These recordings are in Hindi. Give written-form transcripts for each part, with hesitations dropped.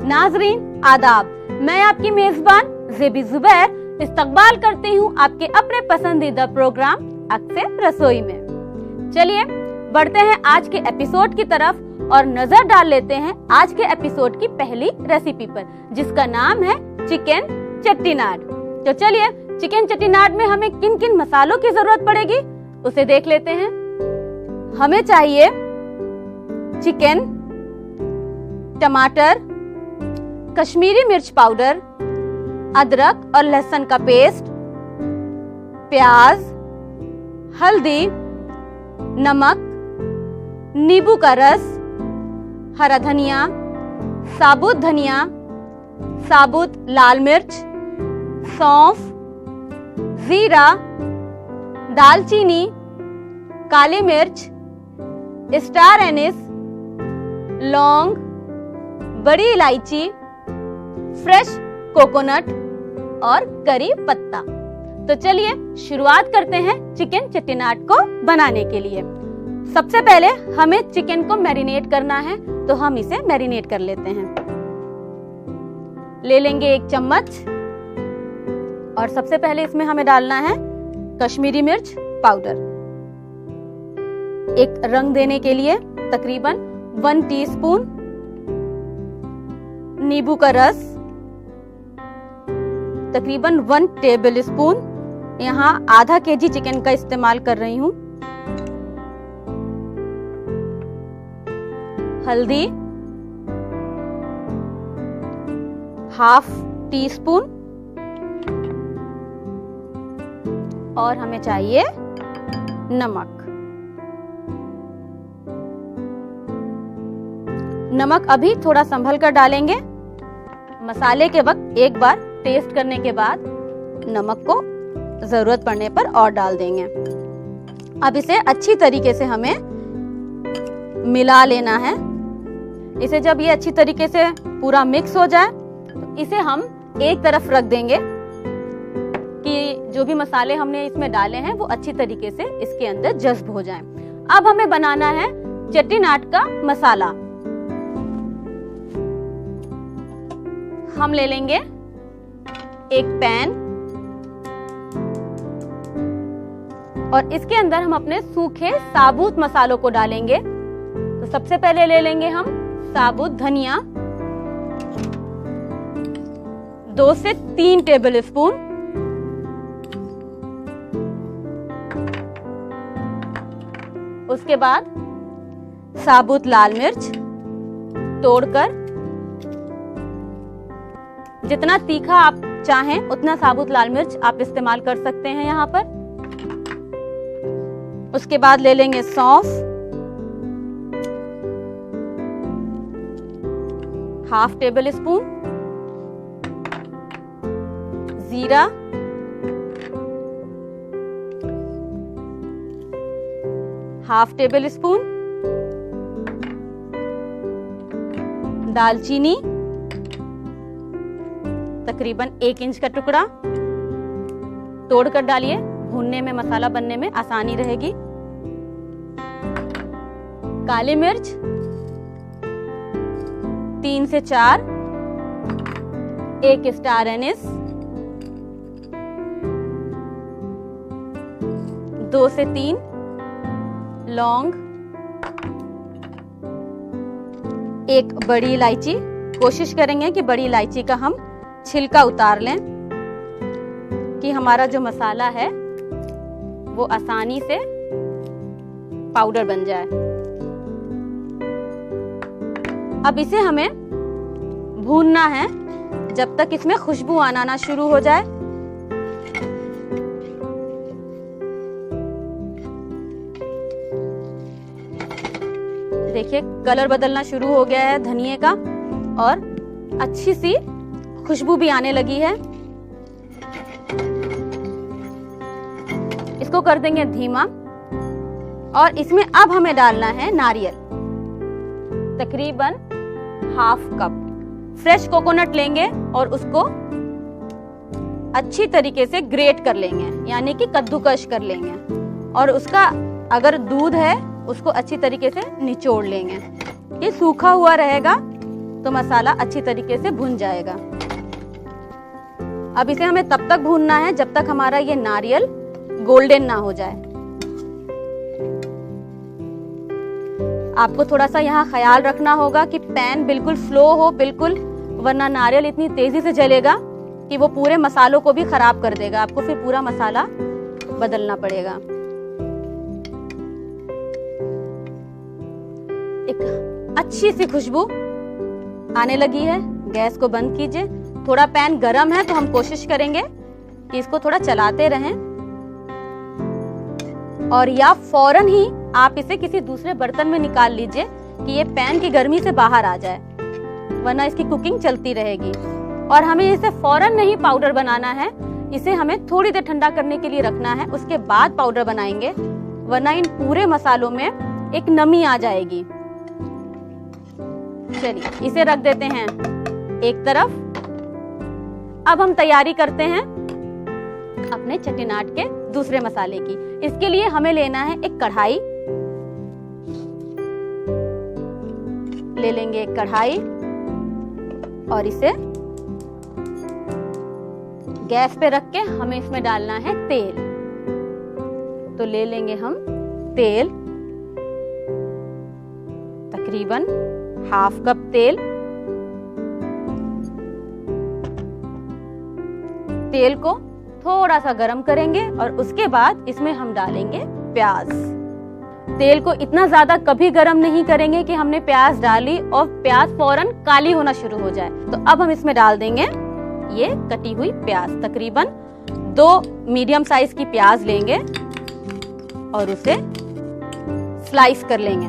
नाजरीन आदाब, मैं आपकी मेजबान ज़ेबी ज़ुबैर इस्तकबाल करती हूँ आपके अपने पसंदीदा प्रोग्राम अक्सर रसोई में। चलिए बढ़ते हैं आज के एपिसोड की तरफ और नजर डाल लेते हैं आज के एपिसोड की पहली रेसिपी पर, जिसका नाम है चिकन चट्टीनाड। तो चलिए चिकन चट्टीनाड में हमें किन किन मसालों की जरूरत पड़ेगी उसे देख लेते हैं। हमें चाहिए चिकन, टमाटर, कश्मीरी मिर्च पाउडर, अदरक और लहसुन का पेस्ट, प्याज, हल्दी, नमक, नींबू का रस, हरा धनिया, साबुत लाल मिर्च, सौंफ, जीरा, दालचीनी, काली मिर्च, स्टार एनिस, लौंग, बड़ी इलायची, फ्रेश कोकोनट और करी पत्ता। तो चलिए शुरुआत करते हैं चिकन चट्टीनाड को बनाने के लिए। सबसे पहले हमें चिकन को मैरिनेट करना है, तो हम इसे मैरिनेट कर लेते हैं। ले लेंगे 1 चम्मच और सबसे पहले इसमें हमें डालना है कश्मीरी मिर्च पाउडर। एक रंग देने के लिए तकरीबन 1 टीस्पून, नींबू का रस तकरीबन 1 टेबल स्पून, यहाँ आधा केजी चिकन का इस्तेमाल कर रही हूँ, हल्दी ½ टीस्पून और हमें चाहिए नमक अभी थोड़ा संभल कर डालेंगे। मसाले के वक्त एक बार टेस्ट करने के बाद नमक को जरूरत पड़ने पर और डाल देंगे। अब इसे अच्छी तरीके से हमें मिला लेना है। इसे जब ये अच्छी तरीके से पूरा मिक्स हो जाए तो इसे हम एक तरफ रख देंगे कि जो भी मसाले हमने इसमें डाले हैं वो अच्छी तरीके से इसके अंदर जज्ब हो जाएं। अब हमें बनाना है चट्टीनाड का मसाला। हम ले लेंगे एक पैन और इसके अंदर हम अपने सूखे साबुत मसालों को डालेंगे। तो सबसे पहले ले लेंगे हम साबुत धनिया 2 से 3 टेबल स्पून, उसके बाद साबुत लाल मिर्च तोड़कर, जितना तीखा आप चाहें उतना साबुत लाल मिर्च आप इस्तेमाल कर सकते हैं यहाँ पर। उसके बाद ले लेंगे सौंफ ½ टेबल स्पून, जीरा ½ टेबल स्पून, दालचीनी तकरीबन 1 इंच का टुकड़ा तोड़कर डालिए, भूनने में मसाला बनने में आसानी रहेगी। काली मिर्च 3 से 4, 1 स्टार एनिस, 2 से 3 लौंग, 1 बड़ी इलायची। कोशिश करेंगे कि बड़ी इलायची का हम छिलका उतार लें कि हमारा जो मसाला है वो आसानी से पाउडर बन जाए। अब इसे हमें भूनना है जब तक इसमें खुशबू आना ना शुरू हो जाए। देखिए कलर बदलना शुरू हो गया है धनिये का और अच्छी सी खुशबू भी आने लगी है। इसको कर देंगे धीमा और इसमें अब हमें डालना है नारियल, तकरीबन ½ कप। फ्रेश कोकोनट लेंगे और उसको अच्छी तरीके से ग्रेट कर लेंगे, यानी कि कद्दूकश कर लेंगे, और उसका अगर दूध है उसको अच्छी तरीके से निचोड़ लेंगे। ये सूखा हुआ रहेगा तो मसाला अच्छी तरीके से भुन जाएगा। अब इसे हमें तब तक भूनना है जब तक हमारा ये नारियल गोल्डन ना हो जाए। आपको थोड़ा सा यहाँ ख्याल रखना होगा कि पैन बिल्कुल स्लो हो, बिल्कुल, वरना नारियल इतनी तेजी से जलेगा कि वो पूरे मसालों को भी खराब कर देगा। आपको फिर पूरा मसाला बदलना पड़ेगा। एक अच्छी सी खुशबू आने लगी है। गैस को बंद कीजिए। थोड़ा पैन गरम है तो हम कोशिश करेंगे कि इसको थोड़ा चलाते रहें, और या फौरन ही आप इसे किसी दूसरे बर्तन में निकाल लीजिए कि ये पैन की गर्मी से बाहर आ जाए, वरना इसकी कुकिंग चलती रहेगी। और हमें इसे फौरन नहीं पाउडर बनाना है, इसे हमें थोड़ी देर ठंडा करने के लिए रखना है, उसके बाद पाउडर बनाएंगे, वरना इन पूरे मसालों में एक नमी आ जाएगी। चलिए इसे रख देते हैं एक तरफ। अब हम तैयारी करते हैं अपने चेट्टिनाड के दूसरे मसाले की। इसके लिए हमें लेना है एक कढ़ाई, ले लेंगे एक कढ़ाई और इसे गैस पे रख के हमें इसमें डालना है तेल। तो ले लेंगे हम तेल, तकरीबन ½ कप तेल। तेल को थोड़ा सा गरम करेंगे और उसके बाद इसमें हम डालेंगे प्याज। तेल को इतना ज्यादा कभी गरम नहीं करेंगे कि हमने प्याज डाली और प्याज फौरन काली होना शुरू हो जाए। तो अब हम इसमें डाल देंगे ये कटी हुई प्याज। तकरीबन 2 मीडियम साइज की प्याज लेंगे और उसे स्लाइस कर लेंगे।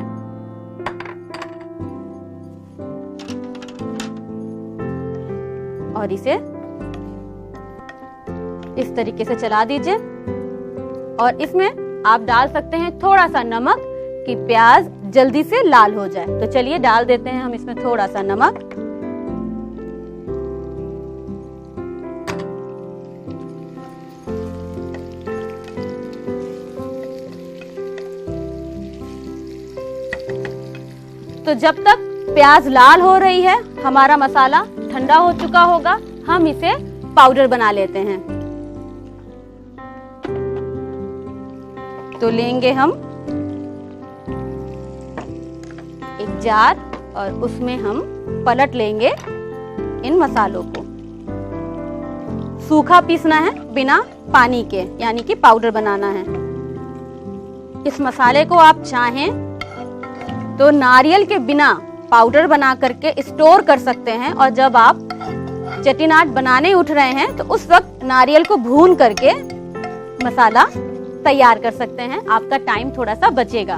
और इसे इस तरीके से चला दीजिए और इसमें आप डाल सकते हैं थोड़ा सा नमक कि प्याज जल्दी से लाल हो जाए। तो चलिए डाल देते हैं हम इसमें थोड़ा सा नमक। तो जब तक प्याज लाल हो रही है, हमारा मसाला ठंडा हो चुका होगा, हम इसे पाउडर बना लेते हैं। तो लेंगे हम एक जार और उसमें हम पलट लेंगे इन मसालों को। सूखा पीसना है बिना पानी के, यानी कि पाउडर बनाना है। इस मसाले को आप चाहें तो नारियल के बिना पाउडर बना करके स्टोर कर सकते हैं, और जब आप चेट्टिनाड बनाने उठ रहे हैं तो उस वक्त नारियल को भून करके मसाला तैयार कर सकते हैं। आपका टाइम थोड़ा सा बचेगा।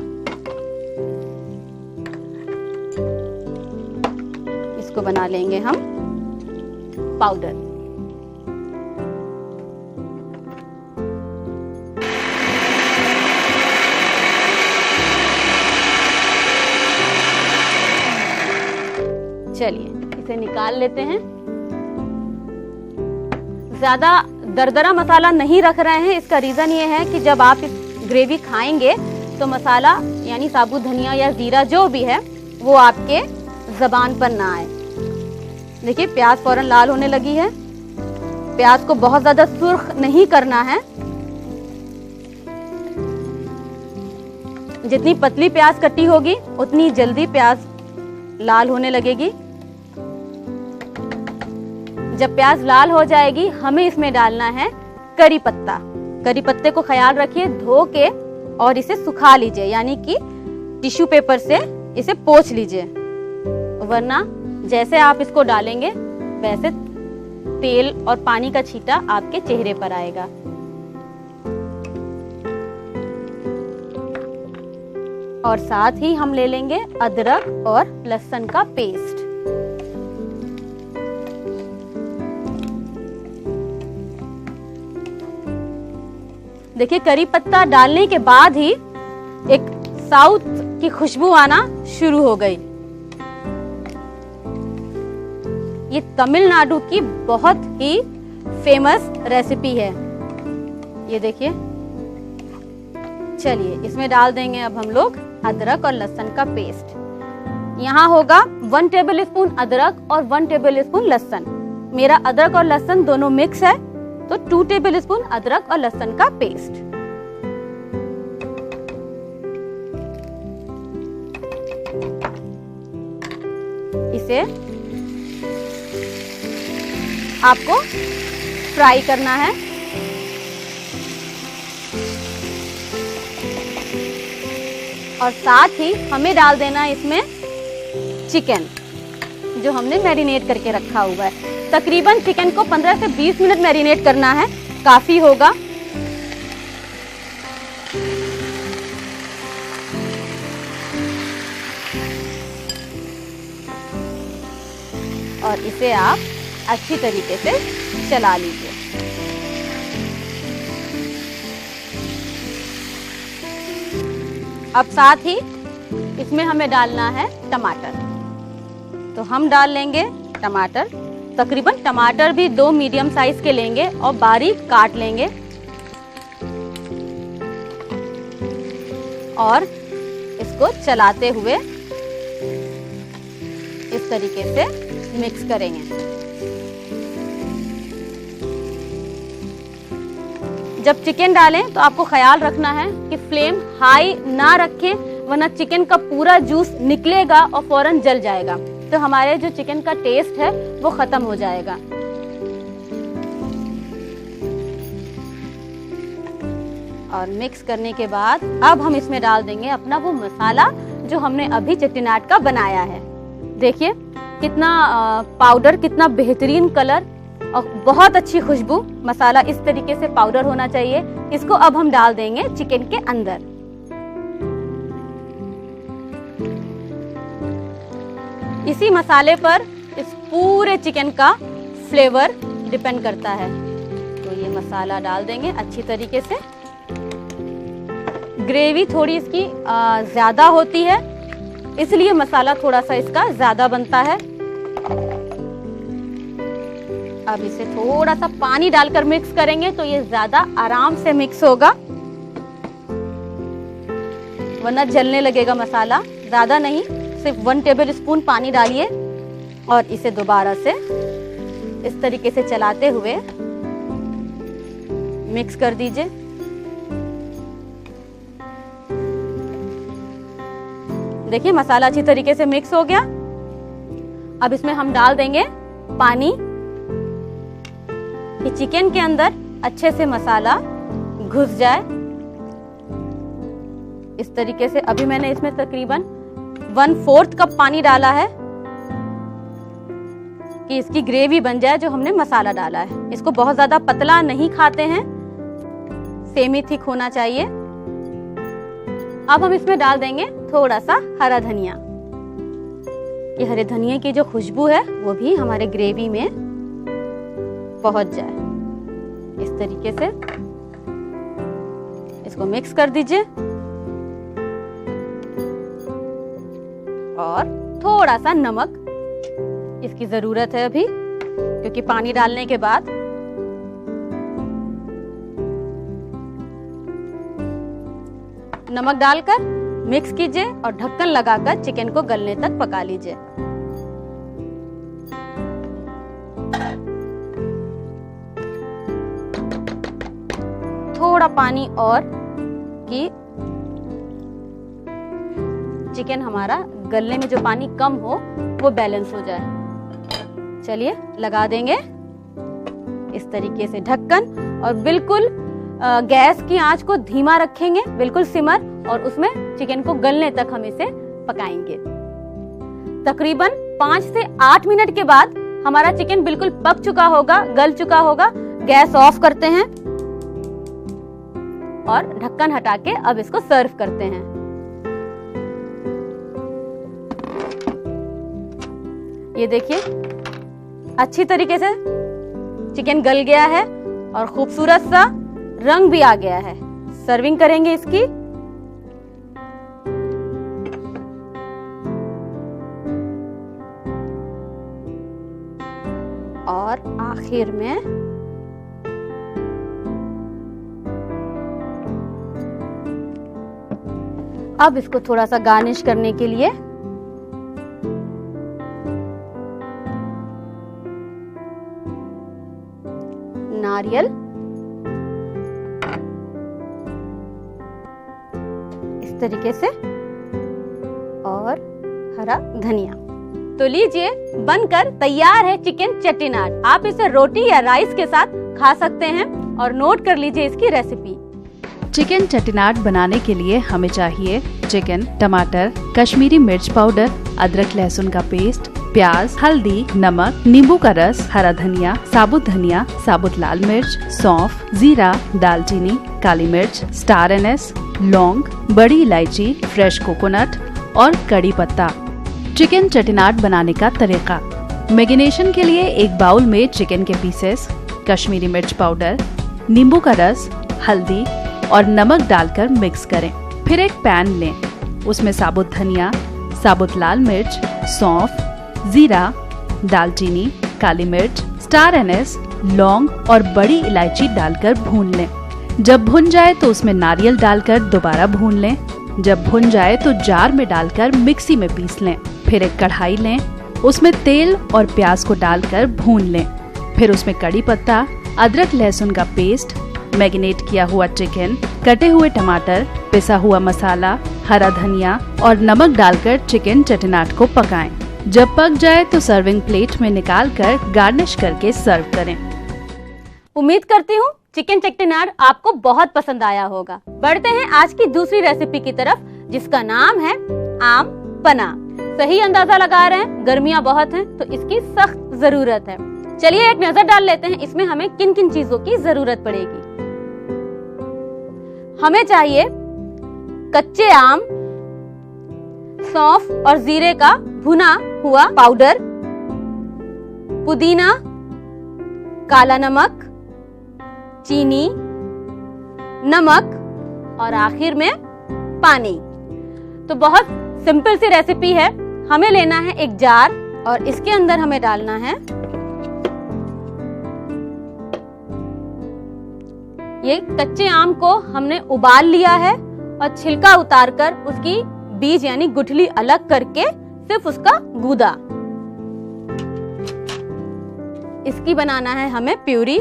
इसको बना लेंगे हम पाउडर। चलिए इसे निकाल लेते हैं। ज्यादा दरदरा मसाला नहीं रख रहे हैं। इसका रीजन ये है कि जब आप इस ग्रेवी खाएंगे तो मसाला यानी साबुत धनिया या जीरा जो भी है वो आपके जबान पर ना आए। देखिए प्याज फौरन लाल होने लगी है। प्याज को बहुत ज्यादा सुर्ख नहीं करना है। जितनी पतली प्याज कटी होगी उतनी जल्दी प्याज लाल होने लगेगी। जब प्याज लाल हो जाएगी हमें इसमें डालना है करी पत्ता। करी पत्ते को ख्याल रखिए, धो के और इसे सुखा लीजिए, यानी कि टिश्यू पेपर से इसे पोंछ लीजिए, वरना जैसे आप इसको डालेंगे वैसे तेल और पानी का छींटा आपके चेहरे पर आएगा। और साथ ही हम ले लेंगे अदरक और लहसुन का पेस्ट। देखिए करी पत्ता डालने के बाद ही एक साउथ की खुशबू आना शुरू हो गई। ये तमिलनाडु की बहुत ही फेमस रेसिपी है। ये देखिए। चलिए इसमें डाल देंगे अब हम लोग अदरक और लहसुन का पेस्ट। यहाँ होगा 1 टेबल स्पून अदरक और 1 टेबल स्पून लहसुन। मेरा अदरक और लहसुन दोनों मिक्स है, तो 2 टेबल स्पून अदरक और लहसुन का पेस्ट। इसे आपको फ्राई करना है। और साथ ही हमें डाल देना है इसमें चिकन जो हमने मैरिनेट करके रखा हुआ है। तकरीबन चिकन को 15 से 20 मिनट मैरिनेट करना है, काफी होगा। और इसे आप अच्छी तरीके से चला लीजिए। अब साथ ही इसमें हमें डालना है टमाटर, तो हम डाल लेंगे टमाटर। तकरीबन टमाटर भी 2 मीडियम साइज के लेंगे और बारीक काट लेंगे और इसको चलाते हुए इस तरीके से मिक्स करेंगे। जब चिकन डालें तो आपको ख्याल रखना है कि फ्लेम हाई ना रखें, वरना चिकन का पूरा जूस निकलेगा और फौरन जल जाएगा, तो हमारे जो चिकन का टेस्ट है वो खत्म हो जाएगा। और मिक्स करने के बाद अब हम इसमें डाल देंगे अपना वो मसाला जो हमने अभी चेट्टिनाड का बनाया है। देखिए कितना पाउडर, कितना बेहतरीन कलर और बहुत अच्छी खुशबू। मसाला इस तरीके से पाउडर होना चाहिए। इसको अब हम डाल देंगे चिकन के अंदर। इसी मसाले पर इस पूरे चिकन का फ्लेवर डिपेंड करता है, तो ये मसाला डाल देंगे अच्छी तरीके से। ग्रेवी थोड़ी इसकी ज्यादा होती है, इसलिए मसाला थोड़ा सा इसका ज्यादा बनता है। अब इसे थोड़ा सा पानी डालकर मिक्स करेंगे तो ये ज्यादा आराम से मिक्स होगा, वरना जलने लगेगा मसाला। ज्यादा नहीं, सिर्फ 1 टेबल स्पून पानी डालिए और इसे दोबारा से इस तरीके से चलाते हुए मिक्स कर दीजिए। देखिए मसाला अच्छी तरीके से मिक्स हो गया। अब इसमें हम डाल देंगे पानी कि चिकन के अंदर अच्छे से मसाला घुस जाए। इस तरीके से अभी मैंने इसमें तकरीबन 1/4 कप पानी डाला है कि इसकी ग्रेवी बन जाए जो हमने मसाला डाला है। इसको बहुत ज्यादा पतला नहीं खाते हैं, सेमी थिक होना चाहिए। अब हम इसमें डाल देंगे थोड़ा सा हरा धनिया। ये हरे धनिया की जो खुशबू है वो भी हमारे ग्रेवी में पहुंच जाए। इस तरीके से इसको मिक्स कर दीजिए और थोड़ा सा नमक इसकी जरूरत है अभी, क्योंकि पानी डालने के बाद नमक डालकर मिक्स कीजिए और ढक्कन लगाकर चिकन को गलने तक पका लीजिए। थोड़ा पानी और कि चिकन हमारा गलने में जो पानी कम हो वो बैलेंस हो जाए। चलिए लगा देंगे इस तरीके से ढक्कन और बिल्कुल गैस की आंच को धीमा रखेंगे, बिल्कुल सिमर, और उसमें चिकन को गलने तक हम इसे पकाएंगे। तकरीबन 5 से 8 मिनट के बाद हमारा चिकन बिल्कुल पक चुका होगा, गल चुका होगा। गैस ऑफ करते हैं और ढक्कन हटा के अब इसको सर्व करते हैं। ये देखिए अच्छी तरीके से चिकन गल गया है और खूबसूरत सा रंग भी आ गया है। सर्विंग करेंगे इसकी। और आखिर में अब इसको थोड़ा सा गार्निश करने के लिए नारियल, इस तरीके से, और हरा धनिया। तो लीजिए, बनकर तैयार है चिकन चेट्टिनाड। आप इसे रोटी या राइस के साथ खा सकते हैं और नोट कर लीजिए इसकी रेसिपी। चिकन चेट्टिनाड बनाने के लिए हमें चाहिए चिकन, टमाटर, कश्मीरी मिर्च पाउडर, अदरक लहसुन का पेस्ट, प्याज, हल्दी, नमक, नींबू का रस, हरा धनिया, साबुत लाल मिर्च, सौंफ, जीरा, दालचीनी, काली मिर्च, स्टार एनिस, लौंग, बड़ी इलायची, फ्रेश कोकोनट और कड़ी पत्ता। चिकन चेट्टिनाड बनाने का तरीका। मैरिनेशन के लिए एक बाउल में चिकन के पीसेस, कश्मीरी मिर्च पाउडर, नींबू का रस, हल्दी और नमक डालकर मिक्स करें। फिर एक पैन लें, उसमें साबुत धनिया, साबुत लाल मिर्च, सौंफ, जीरा, दालचीनी, काली मिर्च, स्टार एनिस, लौंग और बड़ी इलायची डालकर भून लें। जब भुन जाए तो उसमें नारियल डालकर दोबारा भून लें। जब भुन जाए तो जार में डालकर मिक्सी में पीस लें। फिर एक कढ़ाई लें, उसमें तेल और प्याज को डालकर भून लें। फिर उसमें कड़ी पत्ता, अदरक लहसुन का पेस्ट, मैरिनेट किया हुआ चिकन, कटे हुए टमाटर, पिसा हुआ मसाला, हरा धनिया और नमक डालकर चिकन चेट्टिनाड को पकाएं। जब पक जाए तो सर्विंग प्लेट में निकालकर गार्निश करके सर्व करें। उम्मीद करती हूँ चिकन चेट्टिनाड आपको बहुत पसंद आया होगा। बढ़ते हैं आज की दूसरी रेसिपी की तरफ, जिसका नाम है आम पन्ना। सही अंदाजा लगा रहे हैं, गर्मियाँ बहुत हैं तो इसकी सख्त जरूरत है। चलिए एक नजर डाल लेते हैं इसमें हमें किन किन चीजों की जरूरत पड़ेगी। हमें चाहिए कच्चे आम, सौंफ और जीरे का भुना हुआ पाउडर, पुदीना, काला नमक, चीनी, नमक और आखिर में पानी। तो बहुत सिंपल सी रेसिपी है। हमें लेना है एक जार और इसके अंदर हमें डालना है ये कच्चे आम को हमने उबाल लिया है और छिलका उतारकर उसकी बीज यानी गुठली अलग करके सिर्फ उसका गूदा। इसकी बनाना है हमें प्यूरी।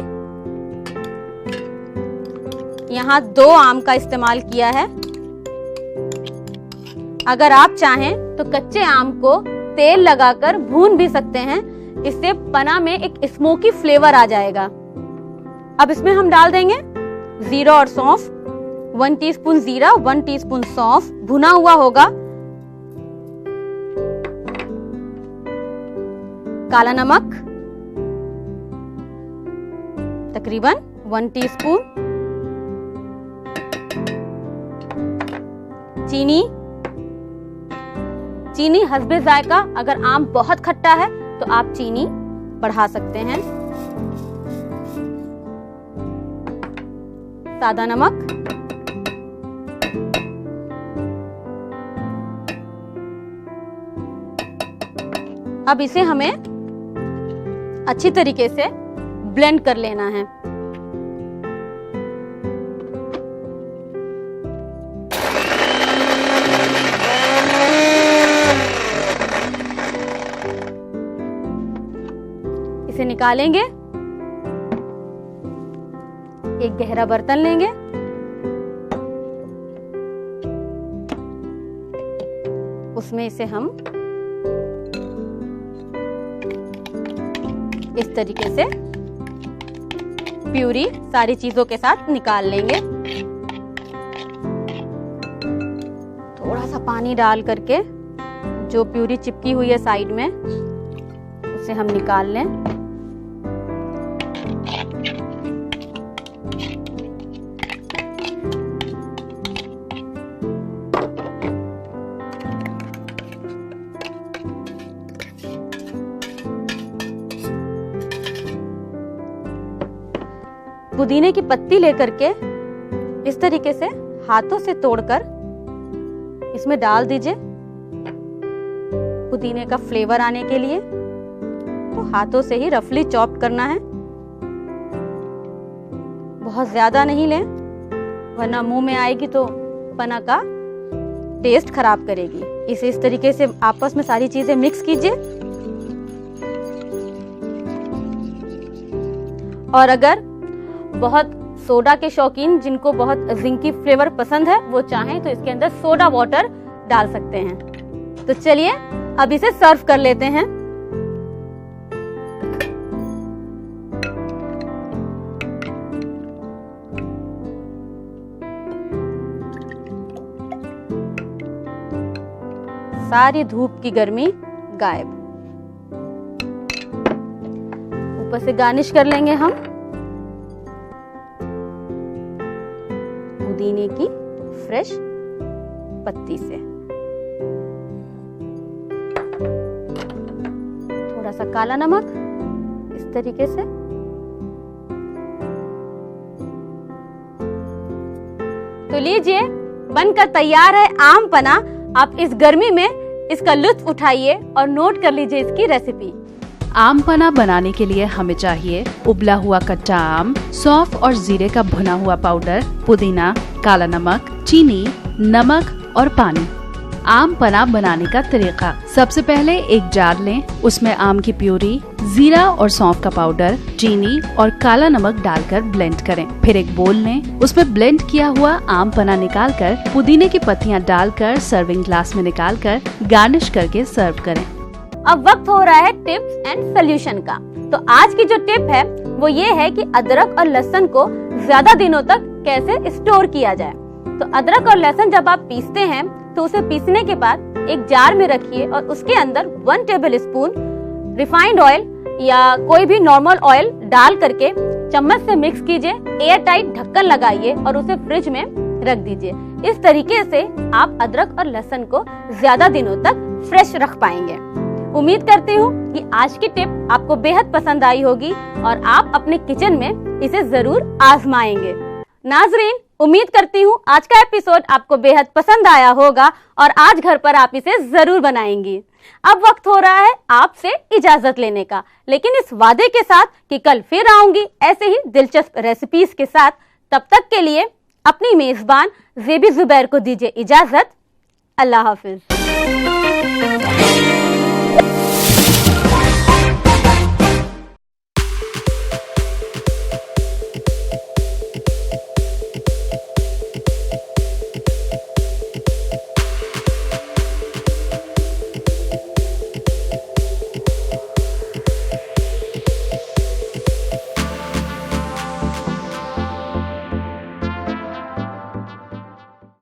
यहाँ 2 आम का इस्तेमाल किया है। अगर आप चाहें तो कच्चे आम को तेल लगाकर भून भी सकते हैं, इससे पन्ना में एक स्मोकी फ्लेवर आ जाएगा। अब इसमें हम डाल देंगे जीरा और सौंफ, 1 टीस्पून जीरा, 1 टीस्पून सौंफ भुना हुआ होगा, काला नमक तकरीबन 1 टीस्पून, चीनी हस्बे जायका। अगर आम बहुत खट्टा है तो आप चीनी बढ़ा सकते हैं, सादा नमक, अब इसे हमें अच्छी तरीके से ब्लेंड कर लेना है। इसे निकालेंगे, एक गहरा बर्तन लेंगे, उसमें इसे हम इस तरीके से प्यूरी सारी चीजों के साथ निकाल लेंगे। थोड़ा सा पानी डाल करके जो प्यूरी चिपकी हुई है साइड में उसे हम निकाल लें। पुदीने की पत्ती लेकर के इस तरीके से हाथों से तोड़कर इसमें डाल दीजिए। पुदीने का फ्लेवर आने के लिए तो हाथों से ही रफली चॉप करना है, बहुत ज्यादा नहीं लें वरना मुंह में आएगी तो पन्ना का टेस्ट खराब करेगी। इसे इस तरीके से आपस में सारी चीजें मिक्स कीजिए। और अगर बहुत सोडा के शौकीन जिनको बहुत जिंकी फ्लेवर पसंद है वो चाहें तो इसके अंदर सोडा वाटर डाल सकते हैं। तो चलिए अब इसे सर्व कर लेते हैं। सारी धूप की गर्मी गायब। ऊपर से गार्निश कर लेंगे हम पुदीने की फ्रेश पत्ती से। थोड़ा सा काला नमक इस तरीके से। तो लीजिए बनकर तैयार है आम पना। आप इस गर्मी में इसका लुत्फ उठाइए और नोट कर लीजिए इसकी रेसिपी। आम पना बनाने के लिए हमें चाहिए उबला हुआ कच्चा आम, सौंफ और जीरे का भुना हुआ पाउडर, पुदीना, काला नमक, चीनी, नमक और पानी। आम पना बनाने का तरीका। सबसे पहले एक जार लें, उसमें आम की प्यूरी, जीरा और सौंफ का पाउडर, चीनी और काला नमक डालकर ब्लेंड करें। फिर एक बोल लें, उसमें ब्लेंड किया हुआ आम पना निकालकर पुदीने की पत्तियां डालकर सर्विंग ग्लास में निकालकर गार्निश करके सर्व करें। अब वक्त हो रहा है टिप्स एंड सोल्यूशन का। तो आज की जो टिप है वो ये है कि अदरक और लहसुन को ज्यादा दिनों तक कैसे स्टोर किया जाए। तो अदरक और लहसुन जब आप पीसते हैं तो उसे पीसने के बाद एक जार में रखिए और उसके अंदर 1 टेबल स्पून रिफाइंड ऑयल या कोई भी नॉर्मल ऑयल डाल करके चम्मच से मिक्स कीजिए, एयर टाइट ढक्कन लगाइए और उसे फ्रिज में रख दीजिए। इस तरीके से आप अदरक और लहसुन को ज्यादा दिनों तक फ्रेश रख पाएंगे। उम्मीद करती हूँ कि आज की टिप आपको बेहद पसंद आई होगी और आप अपने किचन में इसे जरूर आजमाएंगे। नाजरीन, उम्मीद करती हूँ आज का एपिसोड आपको बेहद पसंद आया होगा और आज घर पर आप इसे जरूर बनाएंगी। अब वक्त हो रहा है आपसे इजाजत लेने का, लेकिन इस वादे के साथ कि कल फिर आऊंगी ऐसे ही दिलचस्प रेसिपीज के साथ। तब तक के लिए अपनी मेजबान ज़ेबी ज़ुबैर को दीजिए इजाजत। अल्लाह हाफिज।